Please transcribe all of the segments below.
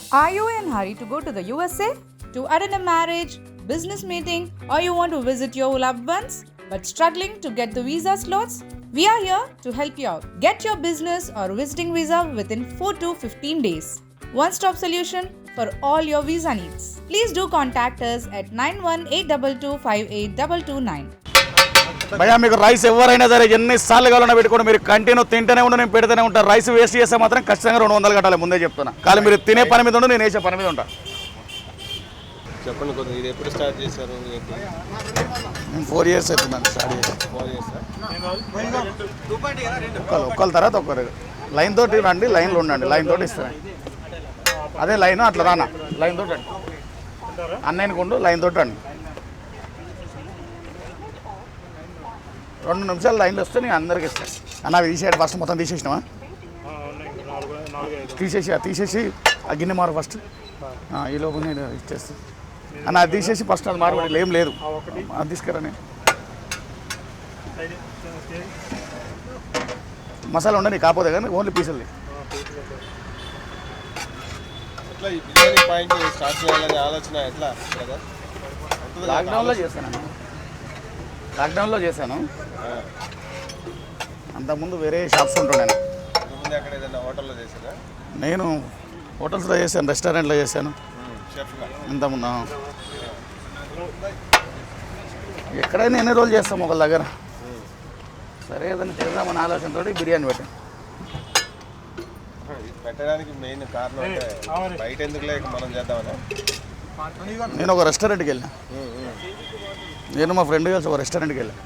Are you in a hurry to go to the USA? To attend a marriage, business meeting, or you want to visit your loved ones but struggling to get the visa slots? We are here to help you out. Get your business or visiting visa within 4 to 15 days. One-stop solution for all your visa needs. Please do contact us at 9182258229. భయ్యా మీకు rice ఎవరైనా సరే ఎన్నిసార్లు కావాలన్నా పెట్టుకోండి, మీరు continue తింటూనే ఉండి నేను పెడితేనే ఉంటాను. రైస్ వేస్ట్ చేస్తే మాత్రం ఖచ్చితంగా 200 కట్టాలి, ముందే చెప్తున్నా. కానీ మీరు తినే పని మీద ఉండి నేను వేసే పని మీద ఉంటా. చెప్పండి కొద్దిగా, ఇది ఎప్పుడు స్టార్ట్ చేశారు? నేను 4 years అవుతుందండి స్టార్ట్ చేసి. 4 years ఒక్కళ్ళ తర్వాత ఒక్కరు లైన్ తోటి రండి, లైన్లో ఉండండి, లైన్ తోటి ఇస్తాను. అదే లైన్ అట్లా రానా, లైన్ తోటి రండి, అన్నయ్యకి ఉండు, లైన్ తోటి రండి. 2 నిమిషాలు లైన్లో వస్తే నేను అందరికి ఇస్తాను. అన్న తీసేయండి, ఫస్ట్ మొత్తం తీసేసినావా? తీసేసి ఆ గిన్నె మారు ఫస్ట్, ఈ లోపు నేను ఇచ్చేస్తాను. అన్న అది తీసేసి ఫస్ట్ అది మారు, ఏం లేదు అది తీసుకురా. నేను మసాలా ఉండని కాకపోతే కానీ ఓన్లీ పీసులు. ఎట్లా ఈ బిర్యానీ పాయింట్ స్టార్ట్ చేయాలనే ఆలోచన ఎట్లా? లాక్డౌన్లో చేశాను. అంతకుముందు వేరే షాప్స్ ఉంటుండే. అక్కడ ఏదైనా హోటల్లో చేశారా? నేను హోటల్స్లో చేశాను, రెస్టారెంట్లో చేశాను ఇంతకుముందు. ఎక్కడైనా ఎన్ని రోజులు చేస్తాం ఒకళ్ళ దగ్గర. సరే ఏదైనా చేద్దామని ఆలోచనతో బిర్యానీ పెట్టాను. పెట్టడానికి మెయిన్ కారణం అంటే బయట ఎందుకు లేక మనం చేద్దామని. నేను ఒక రెస్టారెంట్కి వెళ్ళాను, నేను మా ఫ్రెండ్ కలిసి ఒక రెస్టారెంట్కి వెళ్ళాను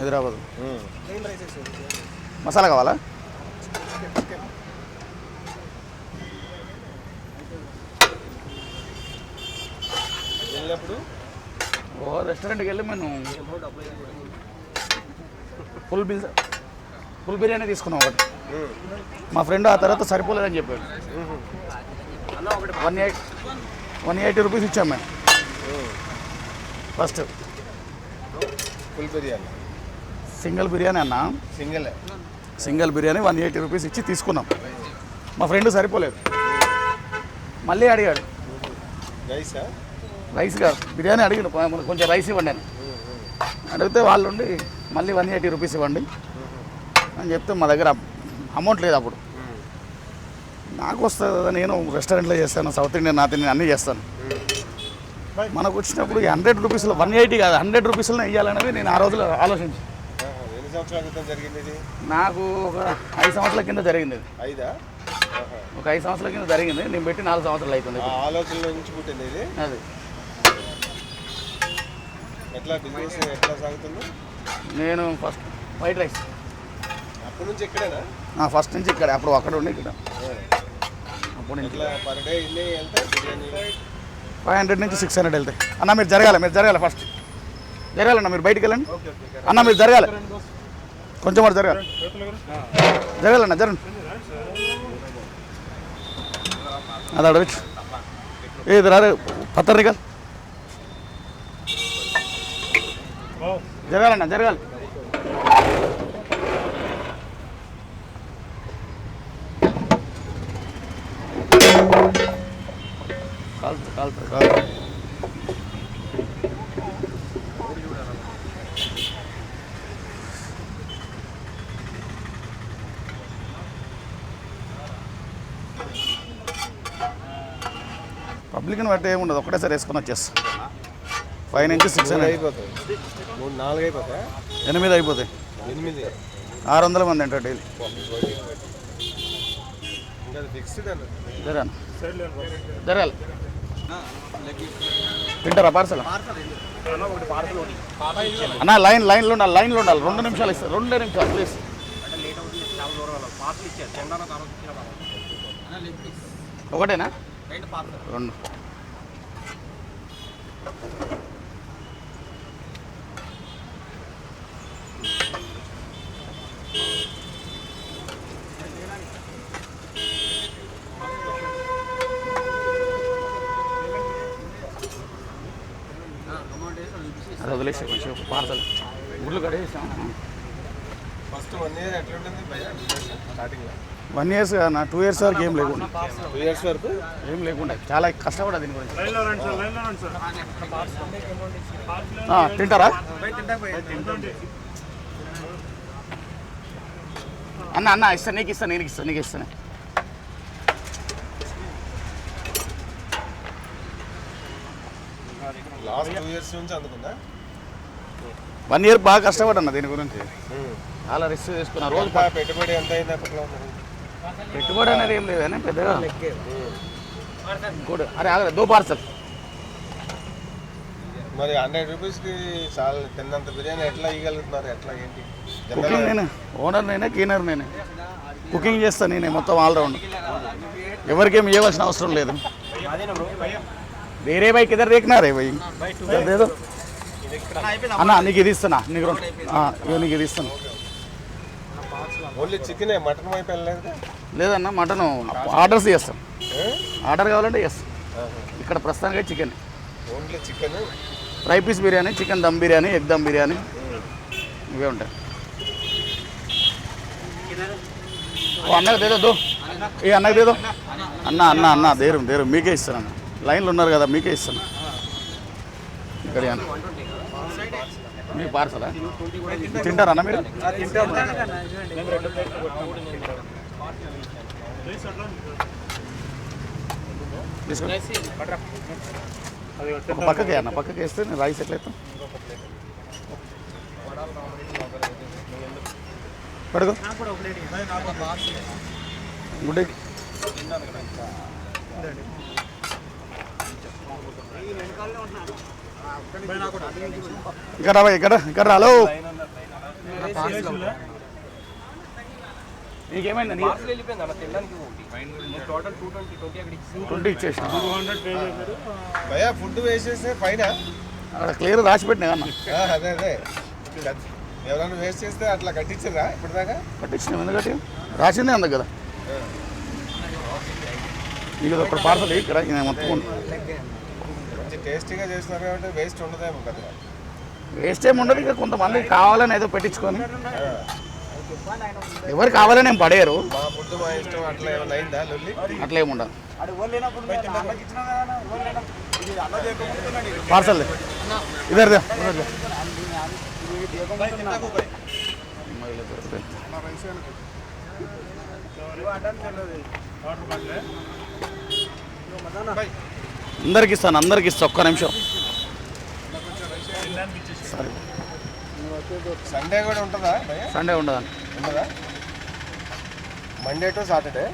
హైదరాబాద్. మసాలా కావాలా? వెళ్ళినప్పుడు ఓ రెస్టారెంట్కి వెళ్ళి మేము ఫుల్ బిర్యానీ తీసుకున్నాం ఒకటి. మా ఫ్రెండ్ ఆ తర్వాత సరిపోలేదని చెప్పాడు. 180 రూపీస్ ఇచ్చాం మేము first. Full biryani single biryani అన్న, సింగిల్ బిర్యానీ 180 రూపీస్ ఇచ్చి తీసుకున్నాం. మా ఫ్రెండ్ సరిపోలేదు, మళ్ళీ అడిగాడు. రైస్ కాదు బిర్యానీ అడిగాడు, కొంచెం రైస్ ఇవ్వండి అని అడిగితే వాళ్ళు ఉండి మళ్ళీ 180 రూపీస్ ఇవ్వండి అని చెప్తే మా దగ్గర అమౌంట్ లేదు అప్పుడు. నాకు వస్తుంది, నేను రెస్టారెంట్లో చేస్తాను, సౌత్ ఇండియన్, నార్త్ ఇండియన్ అన్నీ చేస్తాను. మనకు వచ్చినప్పుడు 100 రూపీస్లో 180 కాదు 100 రూపీస్లో ఇవ్వాలనేది నేను ఆ రోజులో ఆలోచించి. నాకు ఒక 5 సంవత్సరాల కింద జరిగింది. ఒక 5 సంవత్సరాల కింద జరిగింది. నేను పెట్టి 4 సంవత్సరాలు అవుతుంది. ఆలోచనలో నుంచి పుట్టింది ఇది. అది ఎట్లా బిజినెస్ ఎట్లా సాగుతుంది? నేను ఫస్ట్ వైట్ రైస్ అప్పటి నుంచి ఇక్కడేనా? ఫస్ట్ నుంచి ఇక్కడ, అప్పుడు అక్కడ ఉండి ఇక్కడ. అప్పుడు ఇట్లా పర్ డే ఇన్ని వెళ్తాయి బిర్యానీ 500 నుంచి 600 వెళ్తాయి. అన్న మీరు జరగాలి ఫస్ట్ జరగాలన్న, మీరు బయటికి వెళ్ళండి అన్న, మీరు జరగాలి కొంచెం కూడా జరగాలన్న, జరగండి. అది అడగచ్చు ఏది రారే పత్తరిక జరగాలన్న, జరగాలి. కాలుతుంది పబ్లిక్ని బట్టి ఏముండదు, ఒకటేసారి వేసుకొని వచ్చేస్తా. 5 నుంచి 600 అయిపోతాయి, 3-4 అయిపోతాయి, 8 అయిపోతాయి. 600 మంది అంటారు డైలీ. జరగాలి తింటారా పార్సల్ అన్న? లైన్లో ఉండాలి 2 నిమిషాలు ఇస్తారు, 2 నిమిషాలు ప్లీజ్. ఒకటేనా? 2. అది వదిలేసే కొంచెం పార్సల్ గుళ్ళు కడేసాం. ఫస్ట్ 1 year ఎట్లా ఉంటుంది భయ్యా స్టార్టింగ్లో? 1 years నా 2 years వరకు ఏం లేకుండా 2 years వరకు ఏం లేకుండా చాలా కష్టపడా దీని గురించి తింటారా అన్న అన్న ఇస్తాను నీకు ఇస్తాను లాస్ట్ 2 years నుంచి అందుకుందా 1 year బాగా కష్టపడన్నా దీని గురించి చాలా రిస్క్ తీసుకున్నా రోజు పెట్టుబడి ఎంత అయింది అప్పట్లో పెట్టుబడి అనేది ఏం లేదు కానీ పెద్దగా ఇంకోటి అరే ఆగలే 2 పార్సల్ మరి 100 రూపీస్కి చాలా తిన్నంత బిర్యానీ ఎట్లా ఇవ్వగలుగుతున్నారు ఎట్లా ఏంటి కుకింగ్ నేనే ఓనర్ నేనే క్లీనర్ నేనే కుకింగ్ చేస్తాను నేనే మొత్తం ఆల్రౌండ్ ఎవరికేం ఇవ్వాల్సిన అవసరం లేదు వేరే బైక్ ఇద్దరు రేకినారే బై ఏదో అన్న నీకు ఇది ఇస్తానా నీకు నీకు ఇది ఇస్తాను ఓన్లీ చికెన్ మటన్ వైపు వెళ్ళలేదు లేదన్న మటన్ ఆర్డర్స్ చేస్తాం ఆర్డర్ కావాలంటే చేస్తాం ఇక్కడ ప్రస్తుతానికి chicken only chicken fry piece biryani chicken dum biryani egg dum biryani ఇవే ఉంటాయి అన్నకు దేదో ఏ అన్నకు దేదో అన్న దేరు మీకే ఇస్తాను అన్న లైన్లో ఉన్నారు కదా మీకే ఇస్తాను ఇక్కడ మీ పార్సలా తింటారా అన్న మీరు పక్కకి అన్న పక్కకి వేస్తే నేను రైస్ ఎట్లా అవుతాం పడుకో గుడ్ ఇక్కడ హలో నీకేమైందా 20 ఇచ్చేసిన భయ్యా ఫుడ్ వేసేస్తే పైన అక్కడ క్లియర్ రాసి పెట్టినా అన్న అదే ఎవరైనా వేస్ట్ చేస్తే అట్లా కట్టించరా ఇప్పటిదాకా కట్టించినాం ఎందుకంటే రాసిందే అందరు కదా ఇది ఒక పార్సల్ ఇక్కడ మొత్తం మంచి టేస్టీగా చేస్తున్నారు కాబట్టి వేస్ట్ ఉండదేమో కదా వేస్ట్ ఏమి ఉండదు ఇక కొంతమంది కావాలని ఏదో పెట్టించుకొని ఎవరు కావాలని ఏం పడేయరు మా ఫుడ్ మా ఇష్టం అట్లా ఏమైనా అయిందా లొల్లి అట్లా ఏముండదు పార్సల్ ఇదర్ అందరికి ఇస్తాను ఒక్క నిమిషం సరే సండే కూడా ఉంటుందా సండే ఉండదా మండే టు సాటర్డే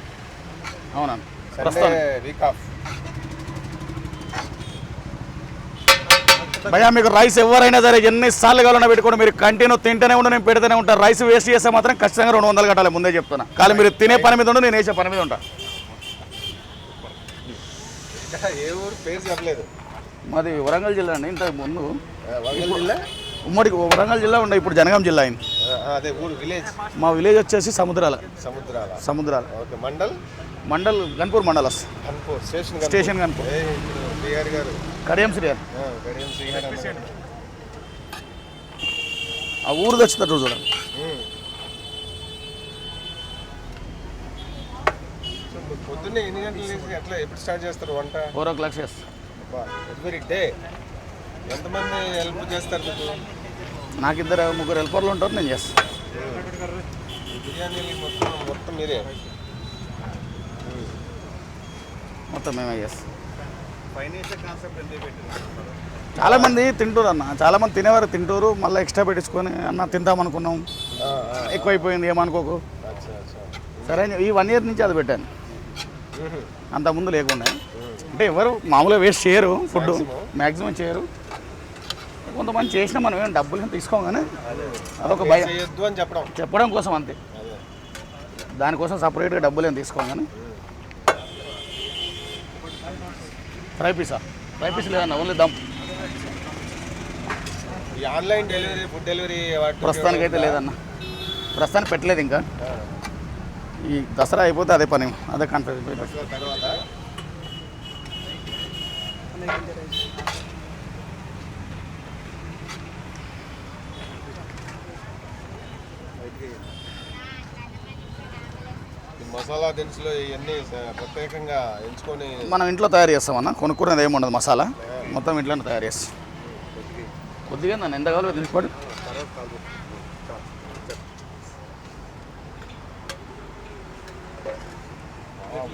అవునా సండే వీక్ ఆఫ్ భయ్యా మీకు రైస్ ఎవరైనా సరే ఎన్నిసార్లు కావాలన్నా పెట్టుకోండి మీరు కంటిన్యూ తింటూనే ఉండి నేను పెడితేనే ఉంటాను రైస్ వేస్ట్ చేస్తే మాత్రం ఖచ్చితంగా 200 కట్టాలి ముందే చెప్తున్నా కానీ మీరు తినే పని మీద ఉండి నేను వేసే పని మీద ఉంటా ఏ ఊరు పేరు చెప్పలేదు మాది వరంగల్ జిల్లా అండి ఇంతకు ముందు వరంగల్ జిల్లా ఉమ్మడి వరంగల్ జిల్లా ఉండే ఇప్పుడు జనగాం జిల్లా అయింది అదే ఊరు విలేజ్ మా విలేజ్ వచ్చేసి సముద్రాల ఓకే మండల్ గన్పూర్ మండల్ గన్పూర్ స్టేషన్ గన్పూర్ శ్రీహరి గారు కడియం శ్రీహరి కడియం శ్రీహరి ఆ ఊరు తెచ్చుతారు చూడండి పొద్దున్నే ఎన్ని గంటలు లేచి ఎట్లా ఎప్పుడు స్టార్ట్ చేస్తారు వంట 4 o'clock చేస్తారు ఎవ్రీ డే ఎంతమంది హెల్ప్ చేస్తారు మీకు నాకు 2-3 హెల్పర్లు ఉంటారు నేను చేస్తాను బిర్యానీ మొత్తం మీరే మొత్తం మేమే చేస్తాం చాలామంది తింటారు అన్న చాలామంది తినేవారు తింటారు మళ్ళీ ఎక్స్ట్రా పెట్టించుకొని అన్న తింటామనుకున్నాం ఎక్కువైపోయింది ఏమనుకోకు సరే ఈ 1 year నుంచి అది పెట్టాను అంతకుముందు లేకుండా అంటే ఎవరు మామూలుగా వేస్ట్ చేయరు ఫుడ్ మ్యాక్సిమం చేయరు కొంతమంది చేసినా మనం ఏం డబ్బులు తీసుకోం కానీ అదొక భయం అని చెప్పడం కోసం అంతే దానికోసం సపరేట్గా డబ్బులు ఏం తీసుకోం కానీ ఫ్రై పీస్ లేదన్న only dum online delivery food delivery ప్రస్తుతానికి అయితే లేదన్న ప్రస్తుతానికి పెట్టలేదు ఇంకా ఈ దసరా అయిపోతే అదే పని అదే కాన్ఫిడెన్స్ తర్వాత మసాలా దినుసులు ఇవన్నీ ప్రత్యేకంగా ఎంచుకొని మనం ఇంట్లో తయారు చేస్తామన్నా, కొనుక్కునేది ఏమి ఉండదు. మసాలా మొత్తం ఇంట్లోనే తయారు చేస్తాం. కొద్దిగా నన్ను ఎంత కావాలో తీసుకోండి.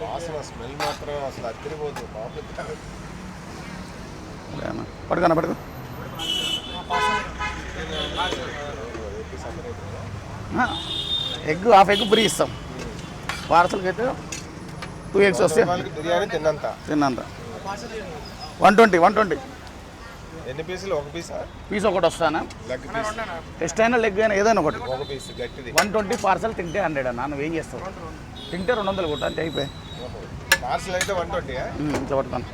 వాసన స్మెల్ మాత్రం అసలు అద్దరిపోతుంది. పట్టుకున్నా పట్టుకో. ఎగ్ హాఫ్ ఎగ్ ఫ్రీ ఇస్తాం. పార్సల్కి అయితే 2 eggs వస్తాయి. బిర్యానీ తిన్నంత 120. ఎన్ని పీసులు? ఒక పీసా? పీస్ ఒకటి వస్తానా, లెగ్ పీస్ టెస్ట్ అయినా లెగ్ అయినా ఏదైనా ఒకటి. ఒక పీస్ గట్టిది. 120 పార్సల్ తింటే 100 అన్న. నువ్వు ఏం చేస్తావు? తింటే 200 కొట్ట అంటే అయిపోయి. పార్సల్ అయితే 120. ఇట్లా పట్టుకోను.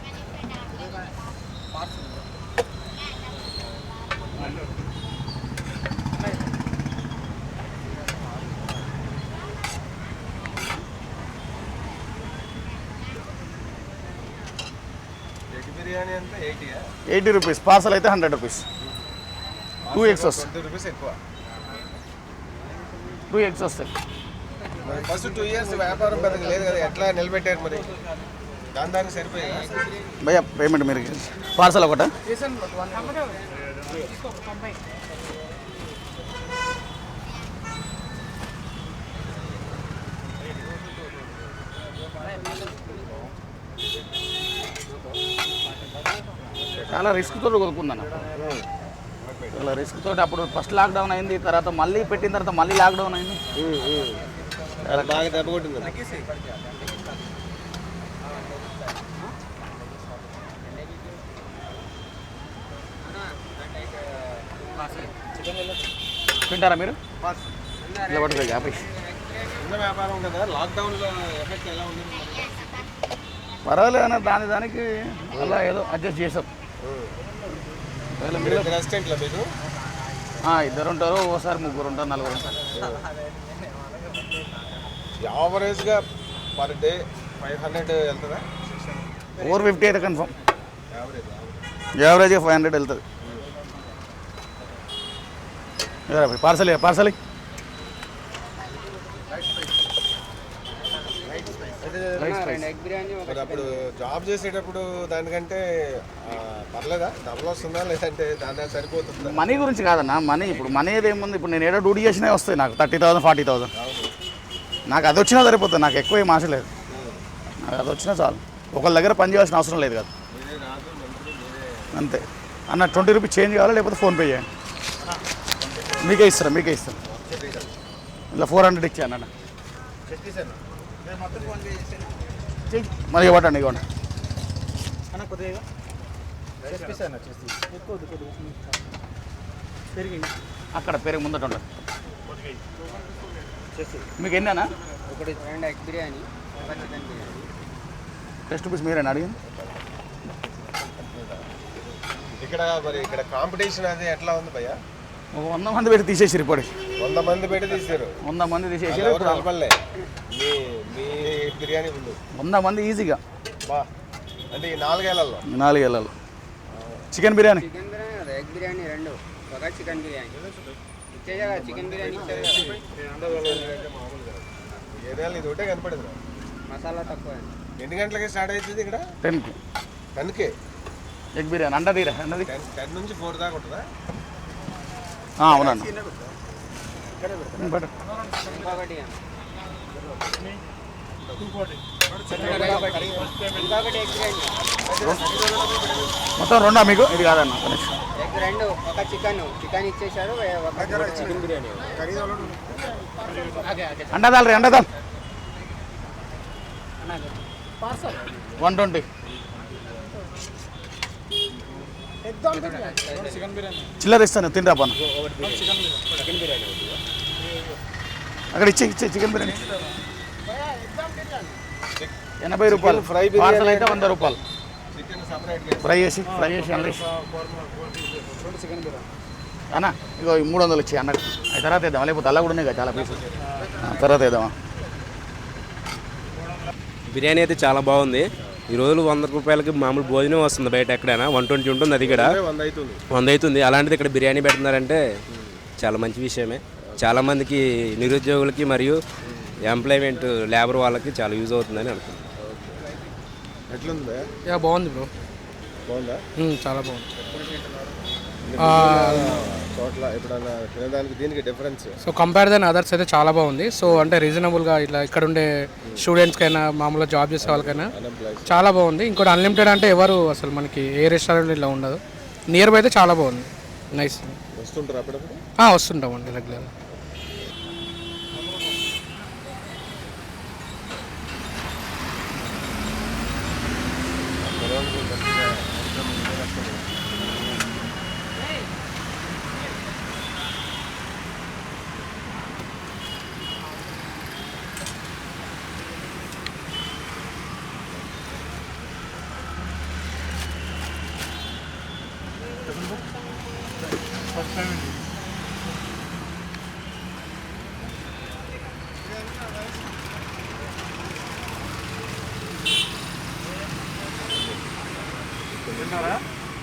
ఎగ్ బిర్యానీ అంతా 80 రూపీస్. పార్సల్ అయితే 100 రూపీస్. 2 eggs వస్తాయి. 20 రూపీస్ ఎక్కువ. 2 eggs వస్తాయి. మరి ఫస్ట్ 2 years వ్యాపారం పెద్దగా లేదు కదా, ఎట్లా నిలబెట్టారు మరి? దానికి సరిపోయి భయ్యా పేమెంట్ మీరు పార్సల్ ఒకట. చాలా రిస్క్ తోటి కొనుక్కున్నాను. ఇలా రిస్క్ తోటి అప్పుడు ఫస్ట్ లాక్డౌన్ అయింది, తర్వాత మళ్ళీ పెట్టిన తర్వాత మళ్ళీ లాక్డౌన్ అయింది. బాగా దెబ్బ కొట్టింది. తింటారా మీరు? ఇలా పట్టుకో 50. చిన్న వ్యాపారం కదా, లాక్డౌన్లో ఎఫెక్ట్ ఎలా ఉంది? పర్వాలేదు అన్న, దానికి అలా ఏదో అడ్జస్ట్ చేసాం. రెస్టారెంట్లో మీరు 2 ఉంటారు, ఓసారి 3 ఉంటారు, 4 ఉంటారు. యావరేజ్గా పర్ డే 500 వెళ్తుందా? 450 అయితే కన్ఫర్మ్. యావరేజ్గా 500 వెళ్తుంది. పార్సల్ పార్సల్ మరి అప్పుడు జాబ్ చేసేటప్పుడు దానికంటే పర్లేదా? డబ్బులు వస్తుందా లేదంటే దాని సరిపోతుందా? మనీ గురించి కాదన్న. మనీ ఇప్పుడు మనీ ఏముంది, ఇప్పుడు నేను ఏదో డ్యూటీ చేసినా వస్తాయి నాకు 30,000 40,000. నాకు అది వచ్చినా సరిపోతుంది. నాకు ఎక్కువ ఏం ఆశ లేదు. నాకు అది వచ్చినా చాలు. ఒకళ్ళ దగ్గర పని చేయాల్సిన అవసరం లేదు కదా, అంతే అన్న. 20 రూపీస్ చేంజ్ కావాలా లేకపోతే ఫోన్పే చేయండి, మీకే ఇస్తాను. ఇలా 400 ఇచ్చా అన్న. మరి ఇవ్వటండి, ఇవ్వండి. అక్కడ పెరుగు ముందట ఉండదు. మీకు ఎన్ని అన్న? 2 egg biryani, 1 chicken biryani. Test piece మీరేనా అడిగింది? ఇక్కడ కాంపిటీషన్ అది ఎట్లా ఉంది భయ్యా? 100 మంది పెట్టి తీసేసారు. ఇప్పుడు 100 మంది పెట్టి తీసారు. 100 మంది తీసేసారు. నలపల్లే మీ బిర్యానీ ముందు 100 మంది ఈజీగా. బా అంటే ఈ 4 ఏళ్లలో 4 ఏళ్ళలో చికెన్ బిర్యానీ. చికెన్ బిర్యానీ కదా, ఎగ్ బిర్యానీ 2, 1 చికెన్ బిర్యానీ. ఇచ్చేదా చికెన్ బిర్యానీ ఇచ్చేదా? ఏరియాలో ఇది ఒకటే కనపడదు. మసాలా తక్కువ. ఎన్ని గంటలకి స్టార్ట్ అవుతుంది ఇక్కడ? 10కి 10కే ఎగ్ బిర్యానీ. అన్నది 10 నుంచి 4 దాకా ఉంటుందా? అవునండి. ఇంకొకటి ఎగ్ బిర్యానీ. మొత్తం 2 మీకు? ఇది కాదన్న. ఎగ్ 2, 1 చికెన్ ఇచ్చేసారు, 1 చికెన్ బిర్యానీ. అండదాల్ 120. చిల్లర ఇస్తాను, తింటా పన్న. అక్కడ ఇచ్చే చికెన్ బిర్యానీ 80 రూపాయలు. ఫ్రై పార్సల్ అయితే 100 రూపాయలు. చికెన్ సపరేట్ ఫ్రై చేసి అన్న. ఇగో 300 ఇచ్చి అన్నకు. అది తర్వాత వేద్దామా, లేకపోతే అలా కూడా ఉన్నాయి కదా చాలా పీసులు. తర్వాత వేద్దామా? బిర్యానీ అయితే చాలా బాగుంది. ఈ రోజులు 100 రూపాయలకి మామూలు భోజనం వస్తుంది బయట ఎక్కడైనా. 120 ఉంటుంది, అది ఇక్కడ 100 అవుతుంది. అలాంటిది ఇక్కడ బిర్యానీ పెడుతున్నారంటే చాలా మంచి విషయమే. చాలామందికి నిరుద్యోగులకి మరియు ఎంప్లాయ్మెంట్ లేబర్ వాళ్ళకి చాలా యూజ్ అవుతుందని అనుకుంటున్నాను. ఎట్లుంది భయ్యా? యా బాగుంది బ్రో, బాగుందా? చాలా బాగుంది. చోట్ల ఎప్పుడన్నా తినడానికి దీనికి difference? So compare then others అయితే చాలా బాగుంది. సో అంటే రీజనబుల్గా ఇట్లా ఇక్కడ ఉండే స్టూడెంట్స్కైనా మామూలుగా జాబ్ చేసే వాళ్ళకైనా చాలా బాగుంది. ఇంకోటి అన్లిమిటెడ్ అంటే ఎవరు అసలు మనకి ఏ రెస్టారెంట్ ఇలా ఉండదు. నియర్ బై అయితే చాలా బాగుంది, నైస్. వస్తుంటారు అప్పుడప్పుడు? వస్తుంటామండి రెగ్యులర్.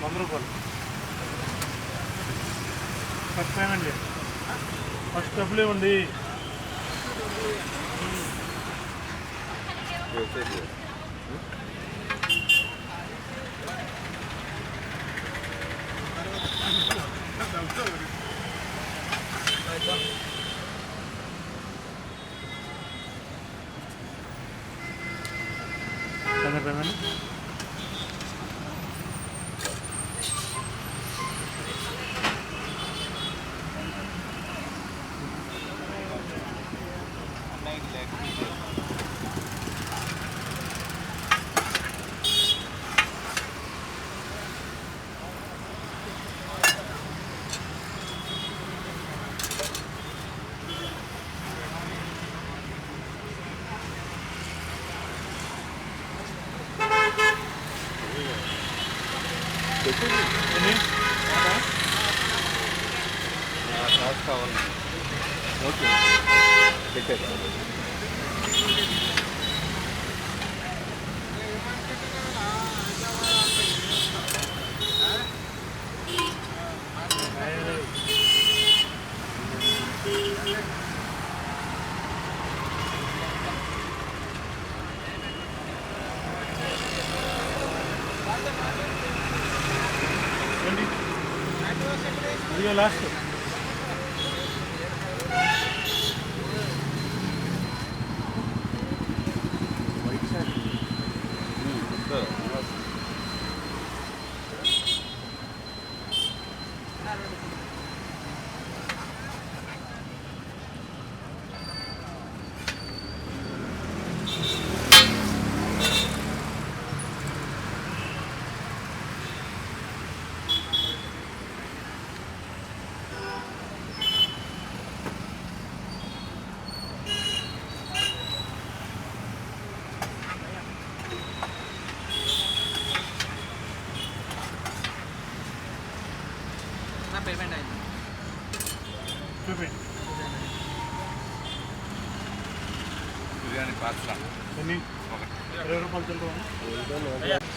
₹100 ఫస్ట్ పేమెంట్, ఫస్ట్ డబ్బులు ఇవ్వండి. పేమెంట్ ఓకే పెట్టేదా? ఇదిగో లాస్ట్. పేమెంట్ అయింది. చూపించండి. బిర్యానీ పార్సల్ ఎన్ని? ₹20 తింటాము.